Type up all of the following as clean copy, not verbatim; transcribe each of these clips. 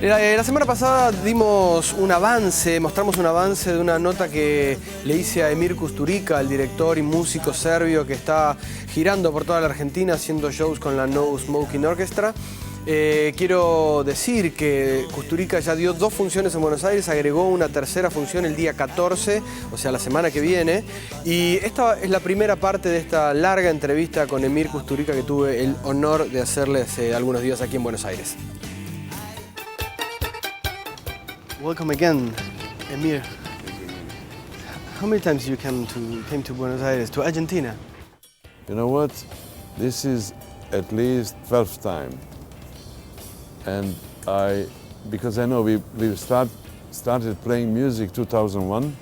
La semana pasada mostramos un avance de una nota que le hice a Emir Kusturica, el director y músico serbio que está girando por toda la Argentina haciendo shows con la No Smoking Orchestra. Quiero decir que Kusturica ya dio 2 funciones en Buenos Aires, agregó una tercera función el día 14, o sea, la semana que viene. Y esta es la primera parte de esta larga entrevista con Emir Kusturica que tuve el honor de hacerle hace algunos días aquí en Buenos Aires. Welcome again, Emir. How many times you came to Buenos Aires, to Argentina? You know what? This is at least 12th time. And because I know we started playing music 2001,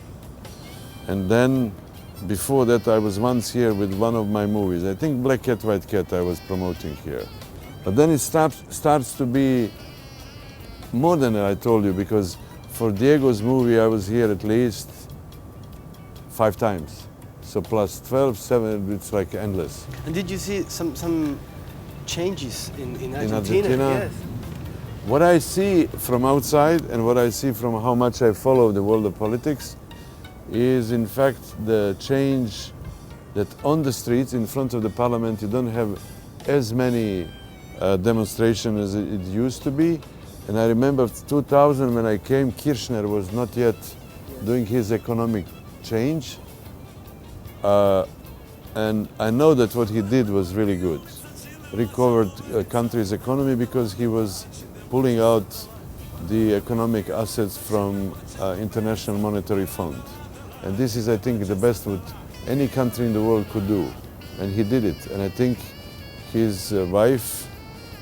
and then before that I was once here with one of my movies. I think Black Cat, White Cat I was promoting here. But then it starts to be more than I told you, because for Diego's movie I was here at least 5 times. So plus 12, 7, it's like endless. And did you see some changes in Argentina? In Argentina? Yes. What I see from outside and what I see from how much I follow the world of politics is in fact the change that on the streets in front of the parliament you don't have as many demonstrations as it used to be. And I remember 2000 when I came, Kirchner was not yet doing his economic change. And I know that what he did was really good. Recovered a country's economy because he was pulling out the economic assets from International Monetary Fund. And this is, I think, the best what any country in the world could do. And he did it. And I think his wife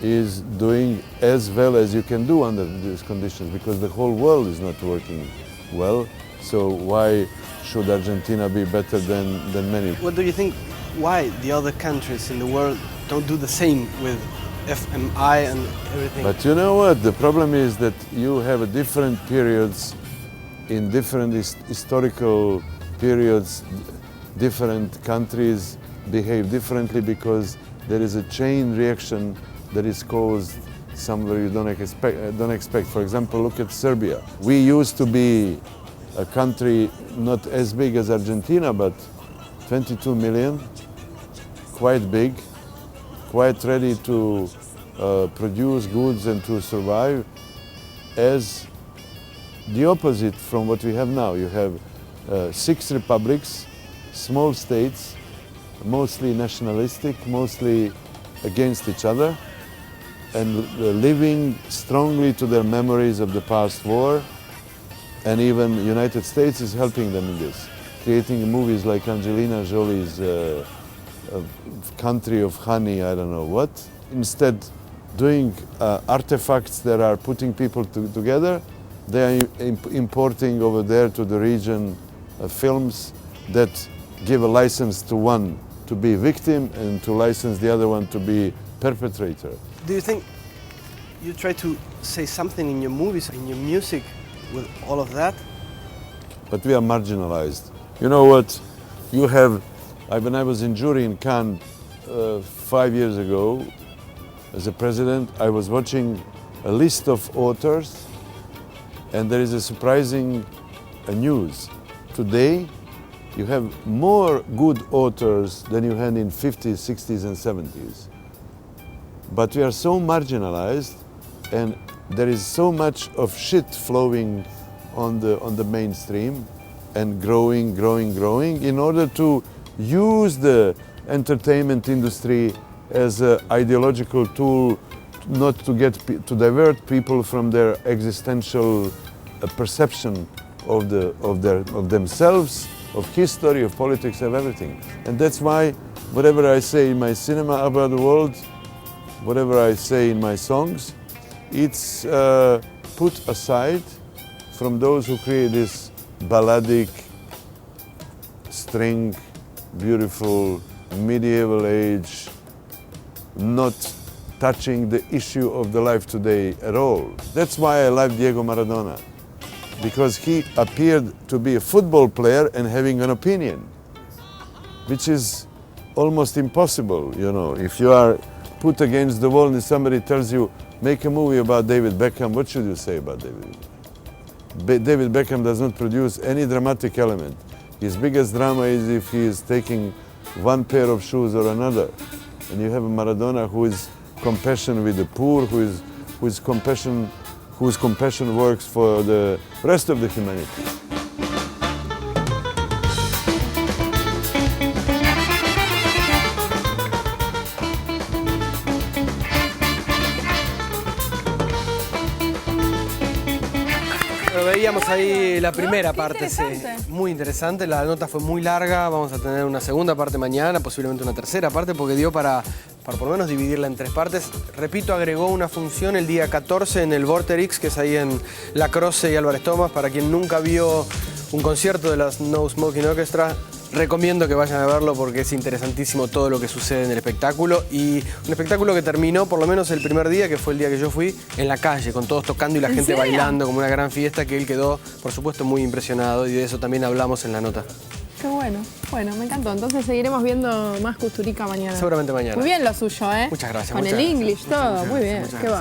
is doing as well as you can do under these conditions, because the whole world is not working well. So why should Argentina be better than many? What do you think, why the other countries in the world don't do the same with FMI and everything? But you know what? The problem is that you have different periods in different historical periods. Different countries behave differently because there is a chain reaction that is caused somewhere you don't expect. For example, look at Serbia. We used to be a country not as big as Argentina, but 22 million, quite big, quite ready to produce goods and to survive, as the opposite from what we have now. You have 6 republics, small states, mostly nationalistic, mostly against each other, and living strongly to their memories of the past war. And even the United States is helping them in this, creating movies like Angelina Jolie's Country of Honey, I don't know what. Instead, doing artifacts that are putting people together, they are importing over there to the region films that give a license to one to be victim and to license the other one to be perpetrator. Do you think you try to say something in your movies, in your music, with all of that? But we are marginalized. You know what? You have, when I was in jury in Cannes 5 years ago, as a president, I was watching a list of authors, and there is a surprising news. Today, you have more good authors than you had in 50s, 60s, and 70s. But we are so marginalized, and there is so much of shit flowing on the mainstream and growing in order to use the entertainment industry as an ideological tool, not to divert people from their existential perception of themselves, of history, of politics, of everything. And that's why whatever I say in my cinema about the world, whatever I say in my songs, it's put aside from those who create this balladic, string, beautiful, medieval age, not touching the issue of the life today at all. That's why I love Diego Maradona, because he appeared to be a football player and having an opinion, which is almost impossible, you know. If you are put against the wall and somebody tells you, make a movie about David Beckham, what should you say about David Beckham? David Beckham does not produce any dramatic element. His biggest drama is if he is taking one pair of shoes or another. And you have a Maradona who is compassion with the poor, whose compassion works for the rest of the humanity. Veíamos ahí la primera parte, sí, interesante. muy interesante, la nota fue muy larga, vamos a tener una segunda parte mañana, posiblemente una tercera parte, porque dio para por lo menos dividirla en 3 partes. Repito, agregó una función el día 14 en el Vorterix, que es ahí en La Croce y Álvarez Thomas. Para quien nunca vio un concierto de las No Smoking Orchestra, recomiendo que vayan a verlo porque es interesantísimo todo lo que sucede en el espectáculo, y un espectáculo que terminó, por lo menos el primer día, que fue el día que yo fui, en la calle, con todos tocando y la gente serio? bailando como una gran fiesta, que él quedó, por supuesto, muy impresionado, y de eso también hablamos en la nota. Qué bueno. Bueno, me encantó. Entonces seguiremos viendo más Kusturica mañana. Seguramente mañana. Muy bien lo suyo, ¿eh? Muchas gracias. Con muchas el gracias. English, todo. Muy bien. Qué va.